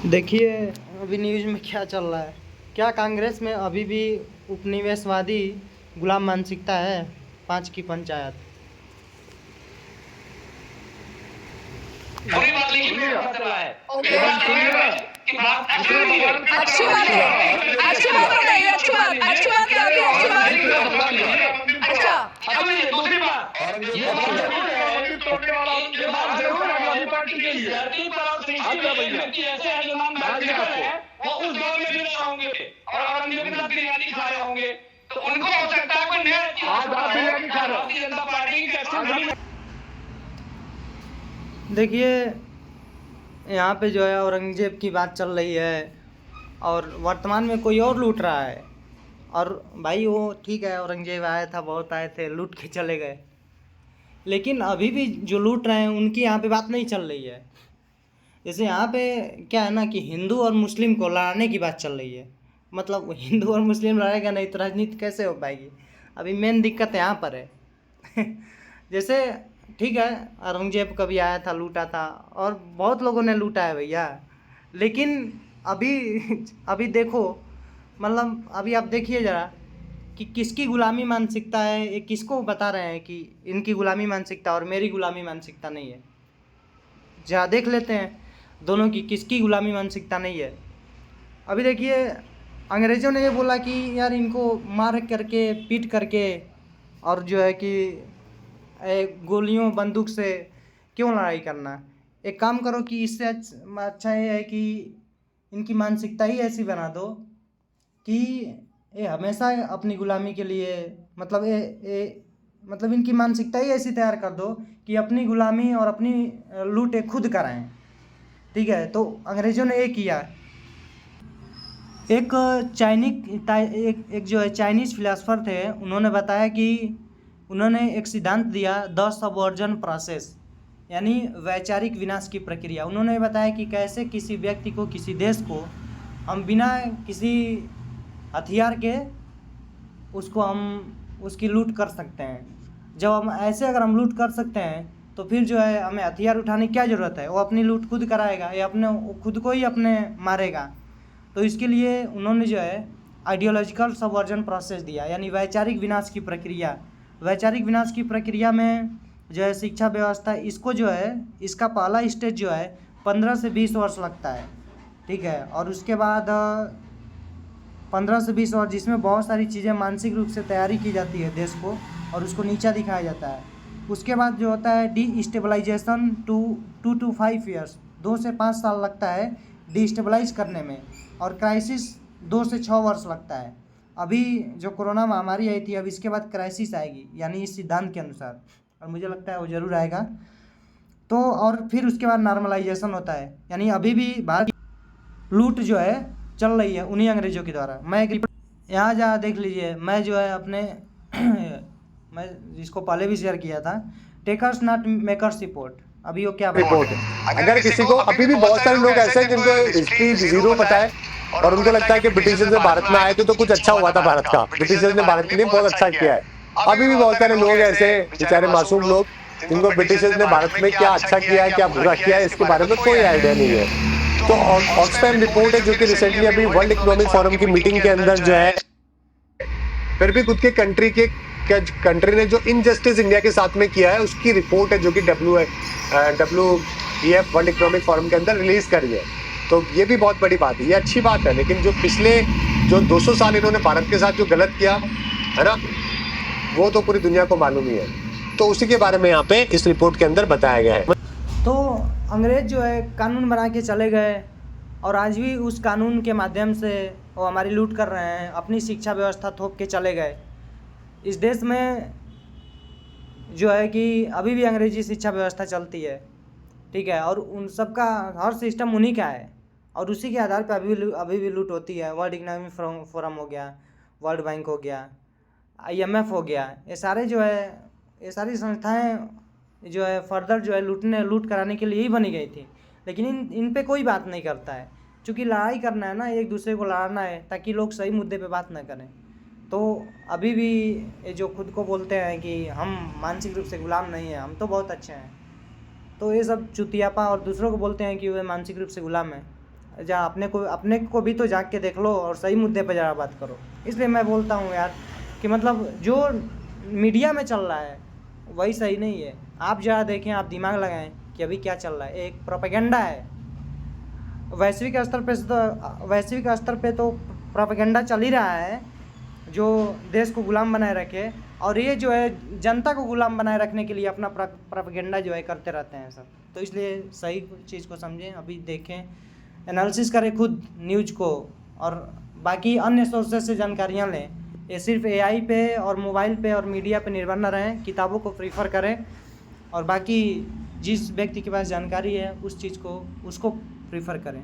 देखिए, अभी न्यूज़ में क्या चल रहा है। क्या कांग्रेस में अभी भी उपनिवेशवादी गुलाम मानसिकता है? 5 की पंचायत। बुरी बात नहीं है, पता चला है। ओके। ये बात सुनिए ना कि बात अच्छी बात है, अच्छी बात बताइए, अच्छी बात क्या थी, अच्छी बात। अच्छा, अब ये दूसरी बात, ये बात जरूर है, तोड़ने वाला ये बात जरूर है आम पार्टी के लिए। धरती पर और सृष्टि में एक व्यक्ति ऐसे हैं जो नाम अम्बेडकर है, वो उस दौर में भी रहे होंगे और औरंगजेब के साथ बिरयानी खा रहे होंगे, तो उनको हो सकता है कोई नया इतिहास बिरयानी खा रहे हो। भारतीय जनता पार्टी की कैसे देखिए, यहाँ पे जो है औरंगजेब की बात चल रही है और वर्तमान में कोई और लूट रहा है। और भाई वो ठीक है, औरंगजेब आया था, बहुत आए थे, लूट के चले गए। लेकिन अभी भी जो लूट रहे हैं उनकी यहाँ पे बात नहीं चल रही है। जैसे यहाँ पे क्या है ना कि हिंदू और मुस्लिम को लड़ाने की बात चल रही है। मतलब हिंदू और मुस्लिम लड़ेगा नहीं तो राजनीति कैसे हो पाएगी? अभी मेन दिक्कत यहाँ पर है। जैसे ठीक है, औरंगजेब कभी आया था, लूटा था, और बहुत लोगों ने लूटा है भैया। लेकिन अभी अभी देखो, मतलब अभी आप देखिए ज़रा कि किसकी गुलामी मानसिकता है। ये किसको बता रहे हैं कि इनकी गुलामी मानसिकता और मेरी गुलामी मानसिकता नहीं है। जरा देख लेते हैं दोनों की किसकी गुलामी मानसिकता नहीं है। अभी देखिए, अंग्रेज़ों ने ये बोला कि यार इनको मार करके, पीट करके, और जो है कि गोलियों बंदूक से क्यों लड़ाई करना। एक काम करो कि इससे अच्छा ये है कि इनकी मानसिकता ही ऐसी बना दो कि ये हमेशा अपनी गुलामी के लिए, मतलब मतलब इनकी मानसिकता ही ऐसी तैयार कर दो कि अपनी गुलामी और अपनी लूट ये खुद कराएं। ठीक है, तो अंग्रेज़ों ने ये किया। एक एक जो है चाइनीज़ फिलासफर थे, उन्होंने बताया कि उन्होंने एक सिद्धांत दिया, द सबवर्जन प्रोसेस, यानी वैचारिक विनाश की प्रक्रिया। उन्होंने बताया कि कैसे किसी व्यक्ति को, किसी देश को हम बिना किसी हथियार के उसको हम उसकी लूट कर सकते हैं। जब हम ऐसे अगर हम लूट कर सकते हैं तो फिर जो है हमें हथियार उठाने की क्या ज़रूरत है? वो अपनी लूट खुद कराएगा या खुद को ही अपने मारेगा। तो इसके लिए उन्होंने जो है आइडियोलॉजिकल सबवर्जन प्रोसेस दिया, यानी वैचारिक विनाश की प्रक्रिया। वैचारिक विनाश की प्रक्रिया में जो है शिक्षा व्यवस्था, इसको जो है इसका पहला स्टेज जो है 15 से 20 वर्ष लगता है। ठीक है, और उसके बाद 15 से 20 वर्ष जिसमें बहुत सारी चीज़ें मानसिक रूप से तैयारी की जाती है देश को, और उसको नीचा दिखाया जाता है। उसके बाद जो होता है डिस्टेबलाइजेशन, 2 to 5 ईयर्स, 2 से 5 साल लगता है डिस्टेबलाइज करने में, और क्राइसिस 2 से 6 वर्ष लगता है। अभी जो कोरोना महामारी आई थी, अब इसके बाद क्राइसिस आएगी, यानी इस सिद्धांत के अनुसार, और मुझे लगता है वो ज़रूर आएगा। तो और फिर उसके बाद नॉर्मलाइजेशन होता है, यानी अभी भी भारत की लूट जो है चल रही है उन्हीं अंग्रेज़ों के द्वारा। मैं एक यहाँ जहाँ देख लीजिए, मैं जो है अपने मैं जिसको पहले भी शेयर किया था, टेकर्स नॉट मेकर्स रिपोर्ट। अभी वो क्या रिपोर्ट है। अगर किसी को, अभी भी बहुत सारे लोग ऐसे हैं जिनको हिस्ट्री जीरो पता है और उनको लगता है कि ब्रिटिशर्स ने भारत में आए थे तो कुछ अच्छा हुआ था भारत का, ब्रिटिशर्स ने भारत के लिए बहुत अच्छा किया है। अभी भी बहुत सारे लोग ऐसे बेचारे मासूम लोग जिनको ब्रिटिशर्स ने भारत में क्या अच्छा किया है, क्या बुरा किया है, इसके बारे में कोई आइडिया नहीं है। तो ऑक्सफैम रिपोर्ट है जो कि रिसेंटली अभी वर्ल्ड इकोनॉमिक फोरम की मीटिंग के अंदर जो है, फिर भी खुद के कंट्री ने जो इनजस्टिस इंडिया के साथ में किया है उसकी रिपोर्ट है, जो कि WEF वर्ल्ड इकोनॉमिक फोरम के अंदर रिलीज करी है। तो ये भी बहुत बड़ी बात है, ये अच्छी बात है। लेकिन जो पिछले 200 साल इन्होंने भारत के साथ जो गलत किया है ना, वो तो पूरी दुनिया को मालूम ही है। तो उसी के बारे में यहाँ पे इस रिपोर्ट के अंदर बताया गया है। तो अंग्रेज़ जो है कानून बना के चले गए, और आज भी उस कानून के माध्यम से वो हमारी लूट कर रहे हैं, अपनी शिक्षा व्यवस्था थोप के चले गए। इस देश में जो है कि अभी भी अंग्रेजी शिक्षा व्यवस्था चलती है। ठीक है, और उन सब का हर सिस्टम उन्हीं का है, और उसी के आधार पर अभी भी लूट होती है। वर्ल्ड इकोनॉमिक फोरम हो गया, वर्ल्ड बैंक हो गया, IMF हो गया, ये सारे जो है, ये सारी संस्थाएं जो है फर्दर जो है लूट कराने के लिए ही बनी गई थी। लेकिन इन पे कोई बात नहीं करता है, क्योंकि लड़ाई करना है ना, एक दूसरे को लड़ना है ताकि लोग सही मुद्दे पे बात ना करें। तो अभी भी ये जो खुद को बोलते हैं कि हम मानसिक रूप से गुलाम नहीं हैं, हम तो बहुत अच्छे हैं, तो ये सब चुतियापा, और दूसरों को बोलते हैं कि वे मानसिक रूप से गुलाम हैं। जा अपने को भी तो झांक के देख लो और सही मुद्दे पर ज़रा बात करो। इसलिए मैं बोलता हूँ यार कि मतलब जो मीडिया में चल रहा है वही सही नहीं है। आप ज़रा देखें, आप दिमाग लगाएं कि अभी क्या चल रहा है। एक प्रोपेगेंडा है, वैश्विक स्तर पे तो प्रोपेगेंडा चल ही रहा है जो देश को गुलाम बनाए रखे, और ये जो है जनता को गुलाम बनाए रखने के लिए अपना प्रोपेगेंडा जो है करते रहते हैं सब। तो इसलिए सही चीज़ को समझें, अभी देखें, एनालिसिस करें खुद न्यूज को, और बाकी अन्य सोर्सेज से जानकारियाँ लें। ये सिर्फ AI पे और मोबाइल पे और मीडिया पे निर्भर न रहें, किताबों को प्रीफर करें, और बाकी जिस व्यक्ति के पास जानकारी है उस चीज़ को उसको प्रीफर करें।